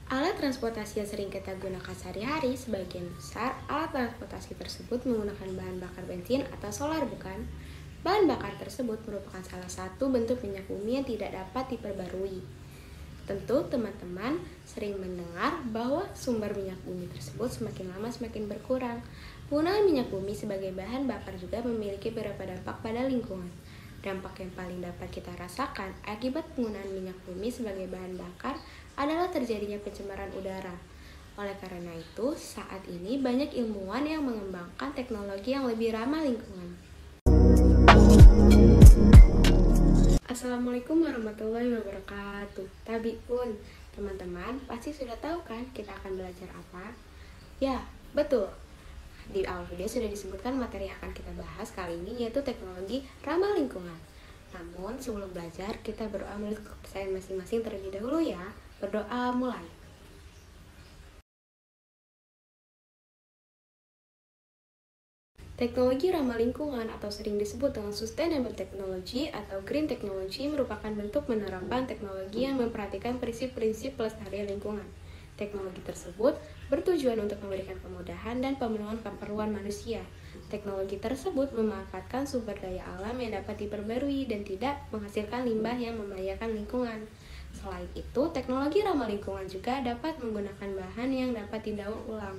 Alat transportasi yang sering kita gunakan sehari-hari, sebagian besar alat transportasi tersebut menggunakan bahan bakar bensin atau solar, bukan? Bahan bakar tersebut merupakan salah satu bentuk minyak bumi yang tidak dapat diperbarui. Tentu teman-teman sering mendengar bahwa sumber minyak bumi tersebut semakin lama semakin berkurang. Penggunaan minyak bumi sebagai bahan bakar juga memiliki beberapa dampak pada lingkungan. Dampak yang paling dapat kita rasakan akibat penggunaan minyak bumi sebagai bahan bakar adalah terjadinya pencemaran udara. Oleh karena itu, saat ini banyak ilmuwan yang mengembangkan teknologi yang lebih ramah lingkungan. Assalamualaikum warahmatullahi wabarakatuh. Tabiun, teman-teman pasti sudah tahu kan kita akan belajar apa? Ya, betul. Di awal video sudah disebutkan materi yang akan kita bahas kali ini, yaitu teknologi ramah lingkungan. Namun sebelum belajar, kita berdoa menulis kepercayaan masing-masing terlebih dahulu ya. Berdoa mulai. Teknologi ramah lingkungan atau sering disebut dengan sustainable technology atau green technology merupakan bentuk penerapan teknologi yang memperhatikan prinsip-prinsip pelestarian lingkungan. Teknologi tersebut bertujuan untuk memberikan kemudahan dan pemenuhan keperluan manusia. Teknologi tersebut memanfaatkan sumber daya alam yang dapat diperbarui dan tidak menghasilkan limbah yang membahayakan lingkungan. Selain itu, teknologi ramah lingkungan juga dapat menggunakan bahan yang dapat didaur ulang.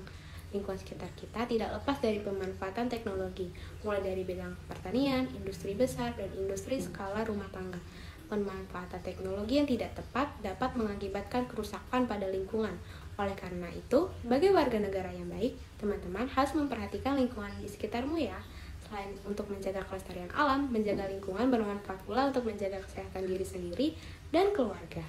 Lingkungan sekitar kita tidak lepas dari pemanfaatan teknologi, mulai dari bidang pertanian, industri besar, dan industri skala rumah tangga. Pemanfaatan teknologi yang tidak tepat dapat mengakibatkan kerusakan pada lingkungan. Oleh karena itu, sebagai warga negara yang baik, teman-teman harus memperhatikan lingkungan di sekitarmu ya. Selain untuk menjaga kelestarian alam, menjaga lingkungan bermanfaat pula untuk menjaga kesehatan diri sendiri dan keluarga.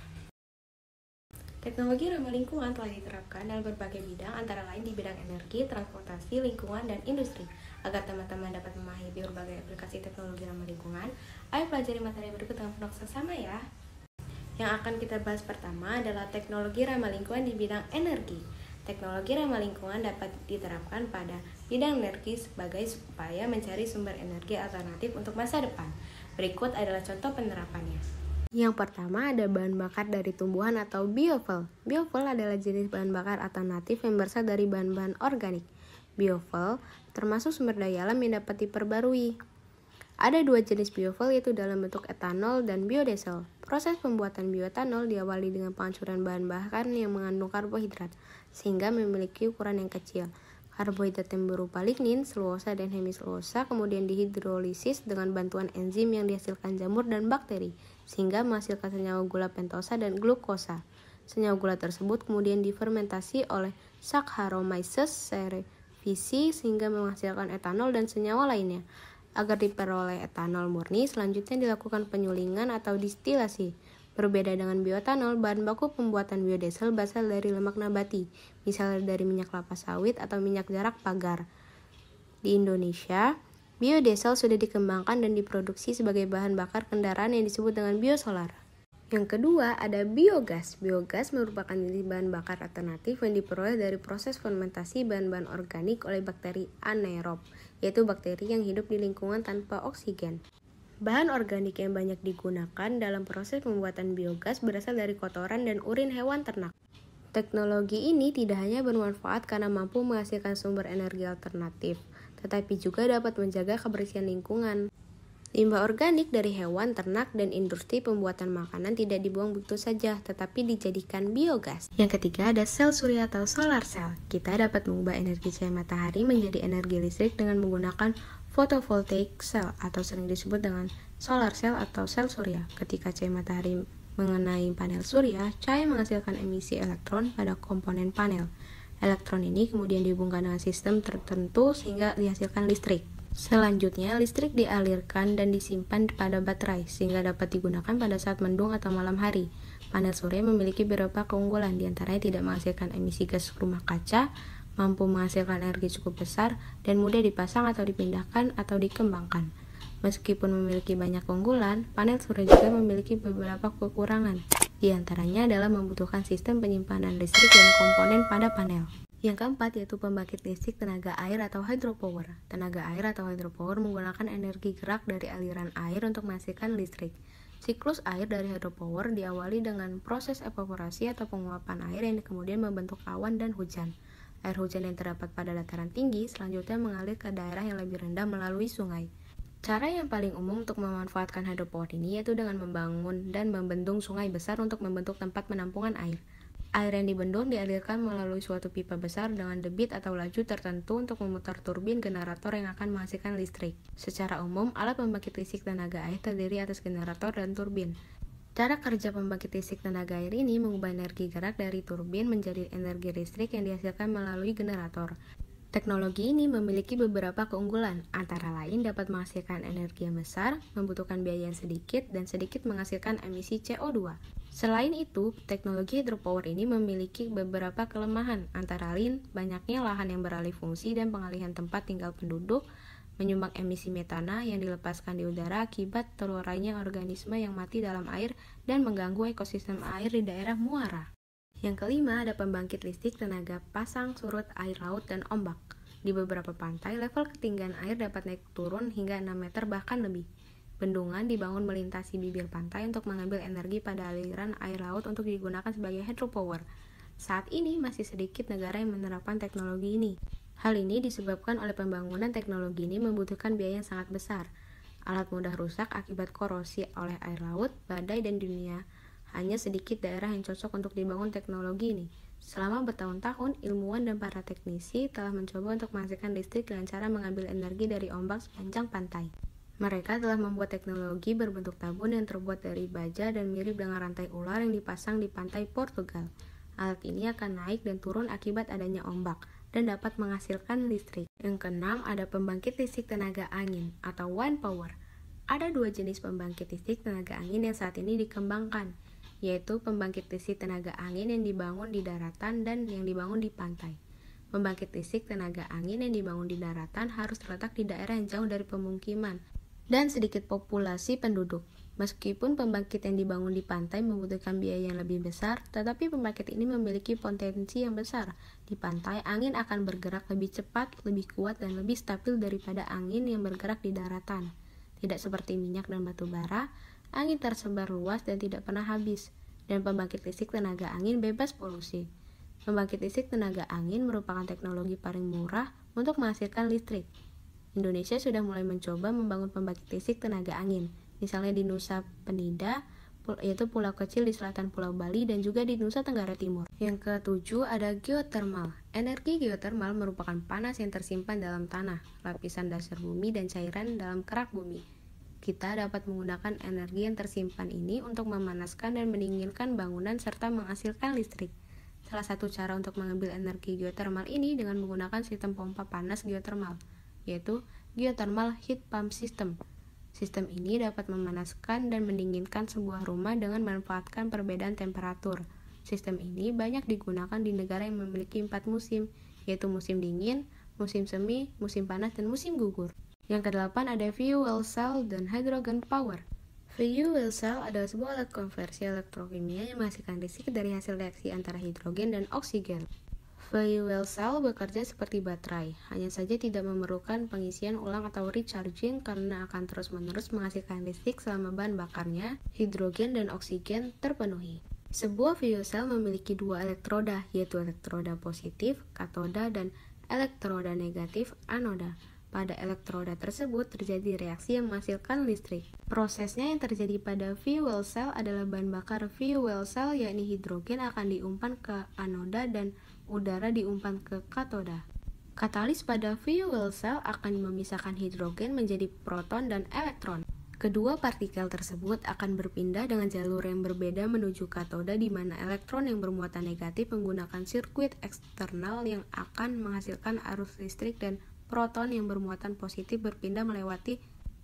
Teknologi ramah lingkungan telah diterapkan dalam berbagai bidang, antara lain di bidang energi, transportasi, lingkungan, dan industri. Agar teman-teman dapat memahami berbagai aplikasi teknologi ramah lingkungan, ayo pelajari materi berikut dengan penuh seksama ya. Yang akan kita bahas pertama adalah teknologi ramah lingkungan di bidang energi. Teknologi ramah lingkungan dapat diterapkan pada bidang energi sebagai upaya mencari sumber energi alternatif untuk masa depan. Berikut adalah contoh penerapannya. Yang pertama ada bahan bakar dari tumbuhan atau biofuel. Biofuel adalah jenis bahan bakar alternatif yang berasal dari bahan-bahan organik. Biofuel termasuk sumber daya alam yang dapat diperbarui. Ada dua jenis biofuel, yaitu dalam bentuk etanol dan biodiesel. Proses pembuatan bioetanol diawali dengan penghancuran bahan bakar yang mengandung karbohidrat, sehingga memiliki ukuran yang kecil. Karbohidrat yang berupa lignin, selulosa, dan hemiselulosa kemudian dihidrolisis dengan bantuan enzim yang dihasilkan jamur dan bakteri, sehingga menghasilkan senyawa gula pentosa dan glukosa. Senyawa gula tersebut kemudian difermentasi oleh Saccharomyces cerevisiae sehingga menghasilkan etanol dan senyawa lainnya. Agar diperoleh etanol murni, selanjutnya dilakukan penyulingan atau distilasi. Berbeda dengan bioetanol, bahan baku pembuatan biodiesel berasal dari lemak nabati, misalnya dari minyak kelapa sawit atau minyak jarak pagar. Di Indonesia, biodiesel sudah dikembangkan dan diproduksi sebagai bahan bakar kendaraan yang disebut dengan biosolar. Yang kedua ada biogas. Biogas merupakan jenis bahan bakar alternatif yang diperoleh dari proses fermentasi bahan-bahan organik oleh bakteri anaerob, yaitu bakteri yang hidup di lingkungan tanpa oksigen. Bahan organik yang banyak digunakan dalam proses pembuatan biogas berasal dari kotoran dan urin hewan ternak. Teknologi ini tidak hanya bermanfaat karena mampu menghasilkan sumber energi alternatif, tetapi juga dapat menjaga kebersihan lingkungan. Limbah organik dari hewan, ternak, dan industri pembuatan makanan tidak dibuang begitu saja, tetapi dijadikan biogas. Yang ketiga ada sel surya atau solar cell. Kita dapat mengubah energi cahaya matahari menjadi energi listrik dengan menggunakan photovoltaic cell atau sering disebut dengan solar cell atau sel surya. Ketika cahaya matahari mengenai panel surya, cahaya menghasilkan emisi elektron pada komponen panel. Elektron ini kemudian dihubungkan dengan sistem tertentu sehingga dihasilkan listrik. Selanjutnya, listrik dialirkan dan disimpan pada baterai sehingga dapat digunakan pada saat mendung atau malam hari. Panel surya memiliki beberapa keunggulan, diantaranya tidak menghasilkan emisi gas rumah kaca, mampu menghasilkan energi cukup besar, dan mudah dipasang atau dipindahkan atau dikembangkan. Meskipun memiliki banyak keunggulan, panel surya juga memiliki beberapa kekurangan. Di antaranya adalah membutuhkan sistem penyimpanan listrik dan komponen pada panel. Yang keempat yaitu pembangkit listrik tenaga air atau hydropower. Tenaga air atau hydropower menggunakan energi gerak dari aliran air untuk menghasilkan listrik. Siklus air dari hydropower diawali dengan proses evaporasi atau penguapan air yang kemudian membentuk awan dan hujan. Air hujan yang terdapat pada dataran tinggi selanjutnya mengalir ke daerah yang lebih rendah melalui sungai. Cara yang paling umum untuk memanfaatkan hydropower ini yaitu dengan membangun dan membendung sungai besar untuk membentuk tempat penampungan air. Air yang dibendung dialirkan melalui suatu pipa besar dengan debit atau laju tertentu untuk memutar turbin generator yang akan menghasilkan listrik. Secara umum, alat pembangkit listrik tenaga air terdiri atas generator dan turbin. Cara kerja pembangkit listrik tenaga air ini mengubah energi gerak dari turbin menjadi energi listrik yang dihasilkan melalui generator. Teknologi ini memiliki beberapa keunggulan, antara lain dapat menghasilkan energi yang besar, membutuhkan biaya yang sedikit, dan sedikit menghasilkan emisi CO2. Selain itu, teknologi hydropower ini memiliki beberapa kelemahan, antara lain banyaknya lahan yang beralih fungsi dan pengalihan tempat tinggal penduduk, menyumbang emisi metana yang dilepaskan di udara akibat terurainya organisme yang mati dalam air dan mengganggu ekosistem air di daerah muara. Yang kelima, ada pembangkit listrik tenaga pasang surut air laut dan ombak. Di beberapa pantai, level ketinggian air dapat naik turun hingga 6 meter bahkan lebih. Bendungan dibangun melintasi bibir pantai untuk mengambil energi pada aliran air laut untuk digunakan sebagai hydropower. Saat ini masih sedikit negara yang menerapkan teknologi ini. Hal ini disebabkan oleh pembangunan teknologi ini membutuhkan biaya yang sangat besar. Alat mudah rusak akibat korosi oleh air laut, badai, dan dunia. Hanya sedikit daerah yang cocok untuk dibangun teknologi ini. Selama bertahun-tahun, ilmuwan dan para teknisi telah mencoba untuk menghasilkan listrik dengan cara mengambil energi dari ombak sepanjang pantai. Mereka telah membuat teknologi berbentuk tabung yang terbuat dari baja dan mirip dengan rantai ular yang dipasang di pantai Portugal. Alat ini akan naik dan turun akibat adanya ombak dan dapat menghasilkan listrik. Yang keenam, ada pembangkit listrik tenaga angin atau wind power. Ada dua jenis pembangkit listrik tenaga angin yang saat ini dikembangkan, yaitu pembangkit listrik tenaga angin yang dibangun di daratan dan yang dibangun di pantai. Pembangkit listrik tenaga angin yang dibangun di daratan harus terletak di daerah yang jauh dari pemukiman dan sedikit populasi penduduk. Meskipun pembangkit yang dibangun di pantai membutuhkan biaya yang lebih besar, tetapi pembangkit ini memiliki potensi yang besar. Di pantai, angin akan bergerak lebih cepat, lebih kuat, dan lebih stabil daripada angin yang bergerak di daratan. Tidak seperti minyak dan batu bara, angin tersebar luas dan tidak pernah habis, dan pembangkit listrik tenaga angin bebas polusi. Pembangkit listrik tenaga angin merupakan teknologi paling murah untuk menghasilkan listrik. Indonesia sudah mulai mencoba membangun pembangkit listrik tenaga angin, misalnya di Nusa Penida, yaitu pulau kecil di selatan Pulau Bali, dan juga di Nusa Tenggara Timur. Yang ketujuh, ada geothermal. Energi geothermal merupakan panas yang tersimpan dalam tanah, lapisan dasar bumi, dan cairan dalam kerak bumi. Kita dapat menggunakan energi yang tersimpan ini untuk memanaskan dan mendinginkan bangunan serta menghasilkan listrik. Salah satu cara untuk mengambil energi geothermal ini dengan menggunakan sistem pompa panas geothermal, yaitu geothermal heat pump system. Sistem ini dapat memanaskan dan mendinginkan sebuah rumah dengan memanfaatkan perbedaan temperatur. Sistem ini banyak digunakan di negara yang memiliki 4 musim, yaitu musim dingin, musim semi, musim panas, dan musim gugur. Yang kedelapan, ada fuel cell dan hydrogen power. Fuel cell adalah sebuah alat konversi elektrokimia yang menghasilkan listrik dari hasil reaksi antara hidrogen dan oksigen. Fuel cell bekerja seperti baterai, hanya saja tidak memerlukan pengisian ulang atau recharging karena akan terus-menerus menghasilkan listrik selama bahan bakarnya, hidrogen dan oksigen, terpenuhi. Sebuah fuel cell memiliki dua elektroda, yaitu elektroda positif, katoda, dan elektroda negatif, anoda. Pada elektroda tersebut terjadi reaksi yang menghasilkan listrik. Prosesnya yang terjadi pada fuel cell adalah bahan bakar fuel cell, yakni hidrogen akan diumpan ke anoda dan udara diumpan ke katoda. Katalis pada fuel cell akan memisahkan hidrogen menjadi proton dan elektron. Kedua partikel tersebut akan berpindah dengan jalur yang berbeda menuju katoda, di mana elektron yang bermuatan negatif menggunakan sirkuit eksternal yang akan menghasilkan arus listrik, dan proton yang bermuatan positif berpindah melewati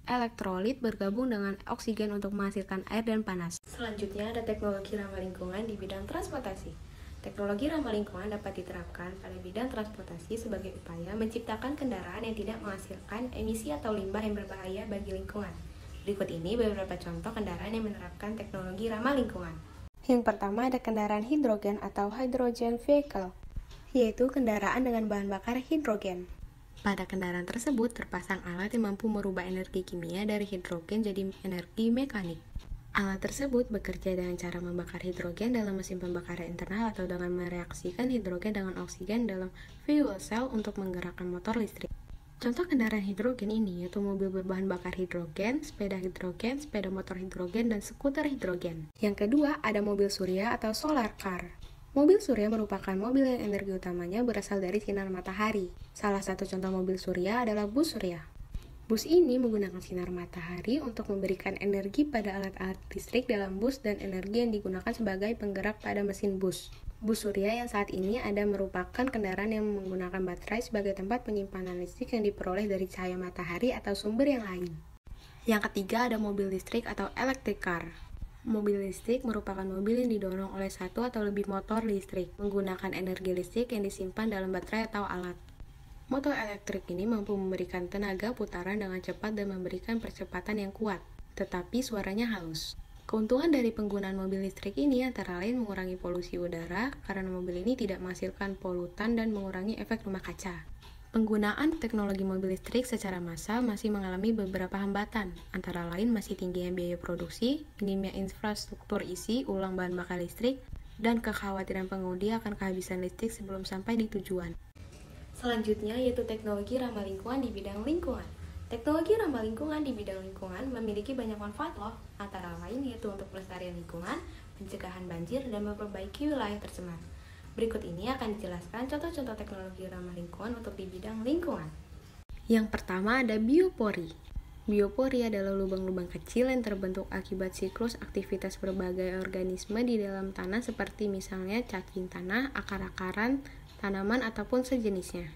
elektrolit bergabung dengan oksigen untuk menghasilkan air dan panas. Selanjutnya ada teknologi ramah lingkungan di bidang transportasi. Teknologi ramah lingkungan dapat diterapkan pada bidang transportasi sebagai upaya menciptakan kendaraan yang tidak menghasilkan emisi atau limbah yang berbahaya bagi lingkungan. Berikut ini beberapa contoh kendaraan yang menerapkan teknologi ramah lingkungan. Yang pertama ada kendaraan hidrogen atau hydrogen vehicle, yaitu kendaraan dengan bahan bakar hidrogen. Pada kendaraan tersebut terpasang alat yang mampu merubah energi kimia dari hidrogen jadi energi mekanik. Alat tersebut bekerja dengan cara membakar hidrogen dalam mesin pembakaran internal atau dengan mereaksikan hidrogen dengan oksigen dalam fuel cell untuk menggerakkan motor listrik. Contoh kendaraan hidrogen ini yaitu mobil berbahan bakar hidrogen, sepeda motor hidrogen, dan skuter hidrogen. Yang kedua, ada mobil surya atau solar car. Mobil surya merupakan mobil yang energi utamanya berasal dari sinar matahari. Salah satu contoh mobil surya adalah bus surya. Bus ini menggunakan sinar matahari untuk memberikan energi pada alat-alat listrik dalam bus dan energi yang digunakan sebagai penggerak pada mesin bus. Bus surya yang saat ini ada merupakan kendaraan yang menggunakan baterai sebagai tempat penyimpanan listrik yang diperoleh dari cahaya matahari atau sumber yang lain. Yang ketiga ada mobil listrik atau electric car. Mobil listrik merupakan mobil yang didorong oleh satu atau lebih motor listrik, menggunakan energi listrik yang disimpan dalam baterai atau alat. Motor elektrik ini mampu memberikan tenaga putaran dengan cepat dan memberikan percepatan yang kuat, tetapi suaranya halus. Keuntungan dari penggunaan mobil listrik ini antara lain mengurangi polusi udara karena mobil ini tidak menghasilkan polutan dan mengurangi efek rumah kaca. Penggunaan teknologi mobil listrik secara massal masih mengalami beberapa hambatan, antara lain masih tingginya biaya produksi, minimnya infrastruktur isi ulang bahan bakar listrik, dan kekhawatiran pengemudi akan kehabisan listrik sebelum sampai di tujuan. Selanjutnya yaitu teknologi ramah lingkungan di bidang lingkungan. Teknologi ramah lingkungan di bidang lingkungan memiliki banyak manfaat loh, antara lain yaitu untuk pelestarian lingkungan, pencegahan banjir, dan memperbaiki wilayah tercemar. Berikut ini akan dijelaskan contoh-contoh teknologi ramah lingkungan untuk di bidang lingkungan. Yang pertama ada biopori. Biopori adalah lubang-lubang kecil yang terbentuk akibat siklus aktivitas berbagai organisme di dalam tanah seperti misalnya cacing tanah, akar-akaran, tanaman, ataupun sejenisnya.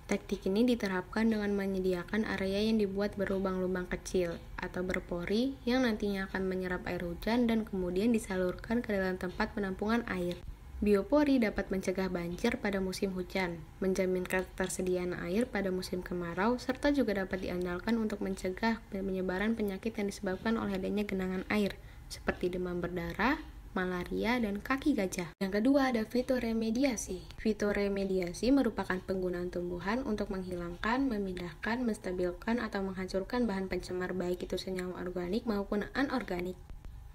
Teknik ini diterapkan dengan menyediakan area yang dibuat berlubang-lubang kecil atau berpori yang nantinya akan menyerap air hujan dan kemudian disalurkan ke dalam tempat penampungan air. Biopori dapat mencegah banjir pada musim hujan, menjamin ketersediaan air pada musim kemarau, serta juga dapat diandalkan untuk mencegah penyebaran penyakit yang disebabkan oleh adanya genangan air, seperti demam berdarah, malaria, dan kaki gajah. Yang kedua ada fitoremediasi. Fitoremediasi merupakan penggunaan tumbuhan untuk menghilangkan, memindahkan, menstabilkan, atau menghancurkan bahan pencemar baik itu senyawa organik maupun anorganik.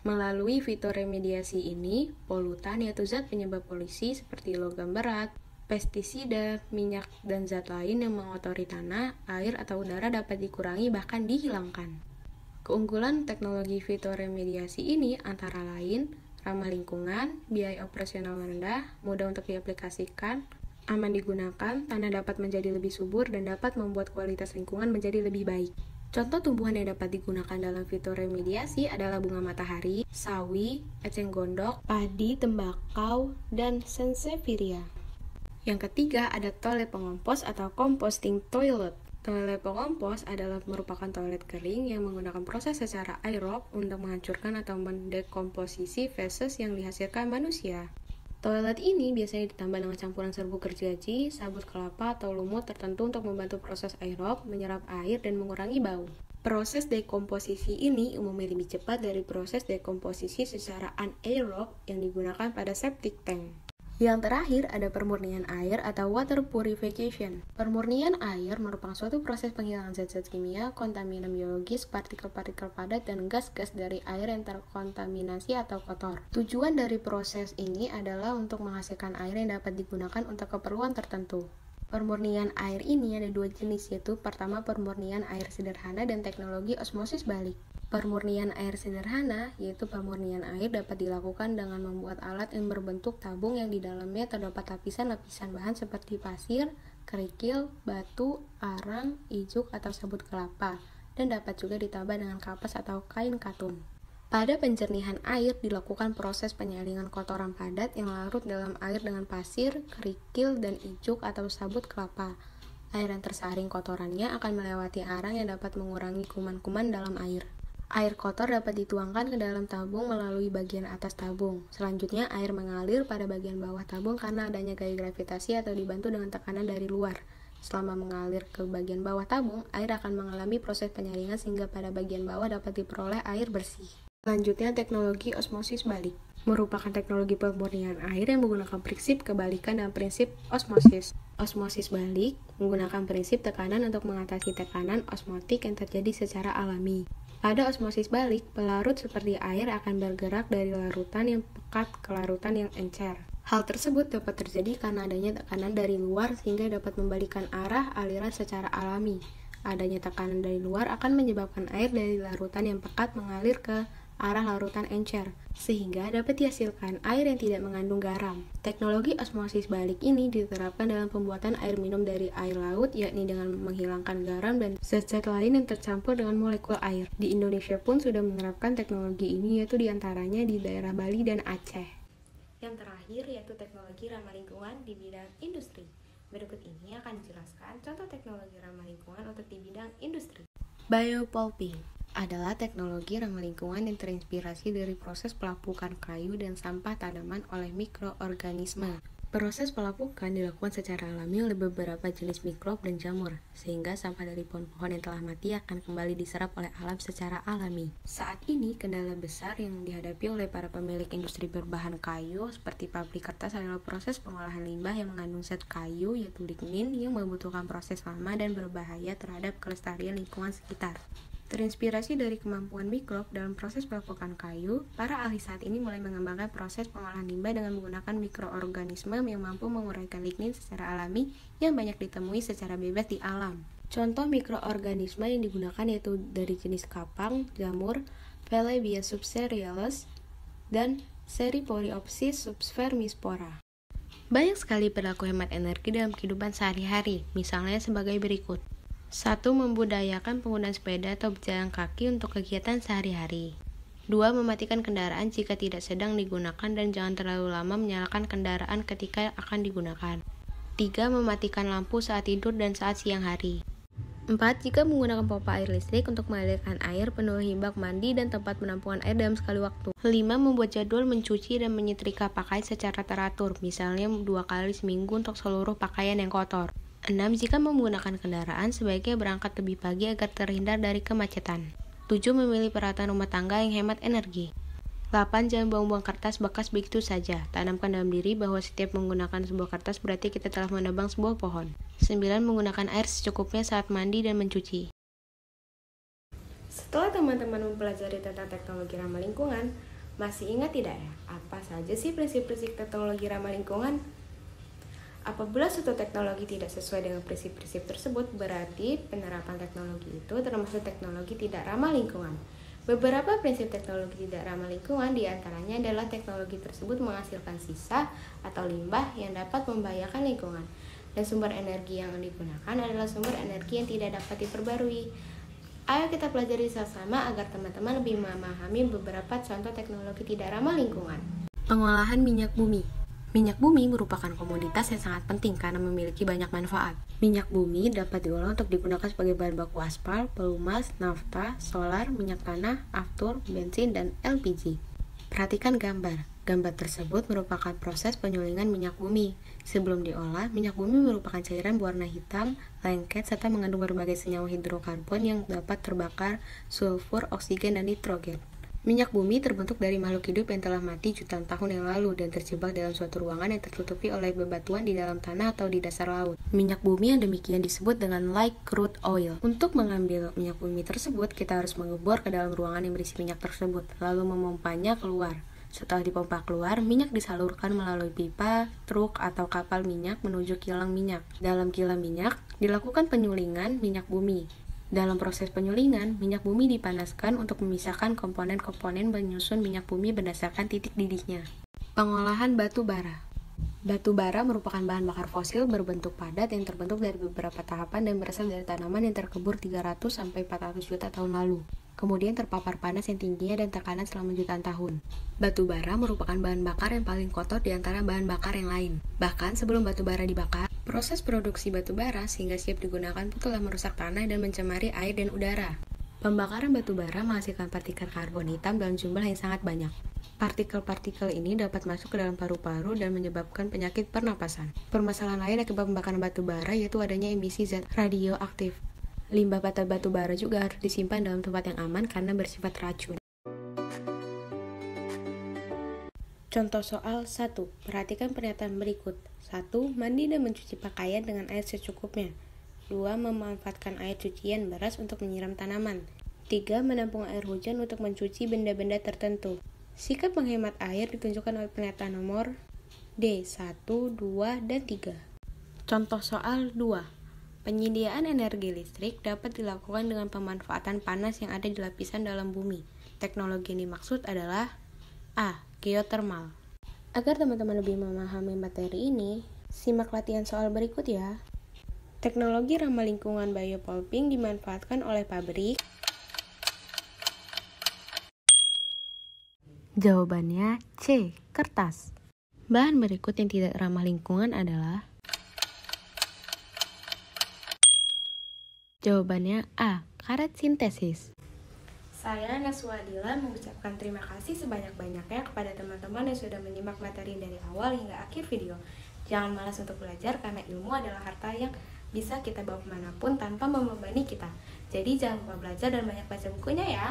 Melalui fitoremediasi ini, polutan yaitu zat penyebab polusi seperti logam berat, pestisida, minyak, dan zat lain yang mengotori tanah, air, atau udara dapat dikurangi bahkan dihilangkan. Keunggulan teknologi fitoremediasi ini antara lain ramah lingkungan, biaya operasional rendah, mudah untuk diaplikasikan, aman digunakan, tanah dapat menjadi lebih subur, dan dapat membuat kualitas lingkungan menjadi lebih baik. Contoh tumbuhan yang dapat digunakan dalam fitoremediasi adalah bunga matahari, sawi, eceng gondok, padi, tembakau, dan sansevieria. Yang ketiga ada toilet pengompos atau composting toilet. Toilet pengompos adalah merupakan toilet kering yang menggunakan proses secara aerob untuk menghancurkan atau mendekomposisi feses yang dihasilkan manusia. Toilet ini biasanya ditambah dengan campuran serbuk gergaji, sabut kelapa, atau lumut tertentu untuk membantu proses aerob, menyerap air, dan mengurangi bau. Proses dekomposisi ini umumnya lebih cepat dari proses dekomposisi secara anaerob yang digunakan pada septic tank. Yang terakhir ada pemurnian air atau water purification. Pemurnian air merupakan suatu proses penghilangan zat-zat kimia, kontaminan biologis, partikel-partikel padat, dan gas-gas dari air yang terkontaminasi atau kotor. Tujuan dari proses ini adalah untuk menghasilkan air yang dapat digunakan untuk keperluan tertentu. Pemurnian air ini ada dua jenis, yaitu pertama pemurnian air sederhana dan teknologi osmosis balik. Pemurnian air sederhana, yaitu pemurnian air dapat dilakukan dengan membuat alat yang berbentuk tabung yang di dalamnya terdapat lapisan-lapisan bahan seperti pasir, kerikil, batu, arang, ijuk, atau sabut kelapa, dan dapat juga ditambah dengan kapas atau kain katun. Pada penjernihan air dilakukan proses penyaringan kotoran padat yang larut dalam air dengan pasir, kerikil, dan ijuk atau sabut kelapa. Air yang tersaring kotorannya akan melewati arang yang dapat mengurangi kuman-kuman dalam air. Air kotor dapat dituangkan ke dalam tabung melalui bagian atas tabung. Selanjutnya, air mengalir pada bagian bawah tabung karena adanya gaya gravitasi atau dibantu dengan tekanan dari luar. Selama mengalir ke bagian bawah tabung, air akan mengalami proses penyaringan sehingga pada bagian bawah dapat diperoleh air bersih. Selanjutnya, teknologi osmosis balik merupakan teknologi pemurnian air yang menggunakan prinsip kebalikan dan prinsip osmosis. Osmosis balik menggunakan prinsip tekanan untuk mengatasi tekanan osmotik yang terjadi secara alami. Pada osmosis balik, pelarut seperti air akan bergerak dari larutan yang pekat ke larutan yang encer. Hal tersebut dapat terjadi karena adanya tekanan dari luar sehingga dapat membalikan arah aliran secara alami. Adanya tekanan dari luar akan menyebabkan air dari larutan yang pekat mengalir ke arah larutan encer, sehingga dapat dihasilkan air yang tidak mengandung garam. Teknologi osmosis balik ini diterapkan dalam pembuatan air minum dari air laut, yakni dengan menghilangkan garam dan zat-zat lain yang tercampur dengan molekul air. Di Indonesia pun sudah menerapkan teknologi ini, yaitu diantaranya di daerah Bali dan Aceh. Yang terakhir yaitu teknologi ramah lingkungan di bidang industri. Berikut ini akan dijelaskan contoh teknologi ramah lingkungan untuk di bidang industri. Biopulping adalah teknologi ramah lingkungan yang terinspirasi dari proses pelapukan kayu dan sampah tanaman oleh mikroorganisme. Proses pelapukan dilakukan secara alami oleh beberapa jenis mikrob dan jamur, sehingga sampah dari pohon-pohon yang telah mati akan kembali diserap oleh alam secara alami. Saat ini, kendala besar yang dihadapi oleh para pemilik industri berbahan kayu seperti pabrik kertas adalah proses pengolahan limbah yang mengandung zat kayu, yaitu lignin, yang membutuhkan proses lama dan berbahaya terhadap kelestarian lingkungan sekitar. Terinspirasi dari kemampuan mikrob dalam proses pelapukan kayu, para ahli saat ini mulai mengembangkan proses pengolahan limbah dengan menggunakan mikroorganisme yang mampu menguraikan lignin secara alami yang banyak ditemui secara bebas di alam. Contoh mikroorganisme yang digunakan yaitu dari jenis kapang, jamur, Velebia subcerialis, dan Seriporiopsis subspermispora. Banyak sekali perilaku hemat energi dalam kehidupan sehari-hari, misalnya sebagai berikut. 1. Membudayakan penggunaan sepeda atau berjalan kaki untuk kegiatan sehari-hari. 2. Mematikan kendaraan jika tidak sedang digunakan dan jangan terlalu lama menyalakan kendaraan ketika akan digunakan. 3. Mematikan lampu saat tidur dan saat siang hari. 4. Jika menggunakan pompa air listrik untuk mengalirkan air, penuhi bak mandi dan tempat penampungan air dalam sekali waktu. 5. Membuat jadwal mencuci dan menyetrika pakaian secara teratur, misalnya 2 kali seminggu untuk seluruh pakaian yang kotor. 6. Jika menggunakan kendaraan, sebaiknya berangkat lebih pagi agar terhindar dari kemacetan. 7. Memilih peralatan rumah tangga yang hemat energi. 8. Jangan buang-buang kertas bekas begitu saja. Tanamkan dalam diri bahwa setiap menggunakan sebuah kertas berarti kita telah menebang sebuah pohon. 9. Menggunakan air secukupnya saat mandi dan mencuci. Setelah teman-teman mempelajari tentang teknologi ramah lingkungan, masih ingat tidak ya? Apa saja sih prinsip-prinsip teknologi ramah lingkungan? Apabila suatu teknologi tidak sesuai dengan prinsip-prinsip tersebut, berarti penerapan teknologi itu termasuk teknologi tidak ramah lingkungan. Beberapa prinsip teknologi tidak ramah lingkungan diantaranya adalah teknologi tersebut menghasilkan sisa atau limbah yang dapat membahayakan lingkungan, dan sumber energi yang digunakan adalah sumber energi yang tidak dapat diperbarui. Ayo kita pelajari sama-sama agar teman-teman lebih memahami beberapa contoh teknologi tidak ramah lingkungan. Pengolahan minyak bumi. Minyak bumi merupakan komoditas yang sangat penting karena memiliki banyak manfaat. Minyak bumi dapat diolah untuk digunakan sebagai bahan baku aspal, pelumas, nafta, solar, minyak tanah, aftur, bensin, dan LPG. Perhatikan gambar. Gambar tersebut merupakan proses penyulingan minyak bumi. Sebelum diolah, minyak bumi merupakan cairan berwarna hitam, lengket, serta mengandung berbagai senyawa hidrokarbon yang dapat terbakar, sulfur, oksigen, dan nitrogen. Minyak bumi terbentuk dari makhluk hidup yang telah mati jutaan tahun yang lalu dan terjebak dalam suatu ruangan yang tertutupi oleh bebatuan di dalam tanah atau di dasar laut. Minyak bumi yang demikian disebut dengan light crude oil. Untuk mengambil minyak bumi tersebut, kita harus mengebor ke dalam ruangan yang berisi minyak tersebut, lalu memompanya keluar. Setelah dipompa keluar, minyak disalurkan melalui pipa, truk, atau kapal minyak menuju kilang minyak. Dalam kilang minyak, dilakukan penyulingan minyak bumi. Dalam proses penyulingan, minyak bumi dipanaskan untuk memisahkan komponen-komponen penyusun minyak bumi berdasarkan titik didihnya. Pengolahan batu bara. Batu bara merupakan bahan bakar fosil berbentuk padat yang terbentuk dari beberapa tahapan dan berasal dari tanaman yang terkubur 300-400 juta tahun lalu. Kemudian terpapar panas yang tingginya dan tekanan selama jutaan tahun. Batu bara merupakan bahan bakar yang paling kotor di antara bahan bakar yang lain. Bahkan sebelum batu bara dibakar, proses produksi batu bara sehingga siap digunakan pun telah merusak tanah dan mencemari air dan udara. Pembakaran batu bara menghasilkan partikel karbon hitam dalam jumlah yang sangat banyak. Partikel-partikel ini dapat masuk ke dalam paru-paru dan menyebabkan penyakit pernapasan. Permasalahan lain akibat pembakaran batu bara yaitu adanya emisi zat radioaktif. Limbah batu bara juga harus disimpan dalam tempat yang aman karena bersifat racun. Contoh soal 1. Perhatikan pernyataan berikut. 1. Mandi dan mencuci pakaian dengan air secukupnya. 2. Memanfaatkan air cucian beras untuk menyiram tanaman. 3. Menampung air hujan untuk mencuci benda-benda tertentu. Sikap menghemat air ditunjukkan oleh pernyataan nomor D. 1, 2, dan 3. Contoh soal 2. Penyediaan energi listrik dapat dilakukan dengan pemanfaatan panas yang ada di lapisan dalam bumi. Teknologi yang dimaksud adalah A. Geothermal. Agar teman-teman lebih memahami materi ini, simak latihan soal berikut ya. Teknologi ramah lingkungan biopulping dimanfaatkan oleh pabrik. Jawabannya C. Kertas. Bahan berikut yang tidak ramah lingkungan adalah jawabannya A. Karet sintesis. Saya Naswadila mengucapkan terima kasih sebanyak-banyaknya kepada teman-teman yang sudah menyimak materi dari awal hingga akhir video. Jangan malas untuk belajar karena ilmu adalah harta yang bisa kita bawa kemanapun tanpa membebani kita. Jadi jangan lupa belajar dan banyak baca bukunya ya.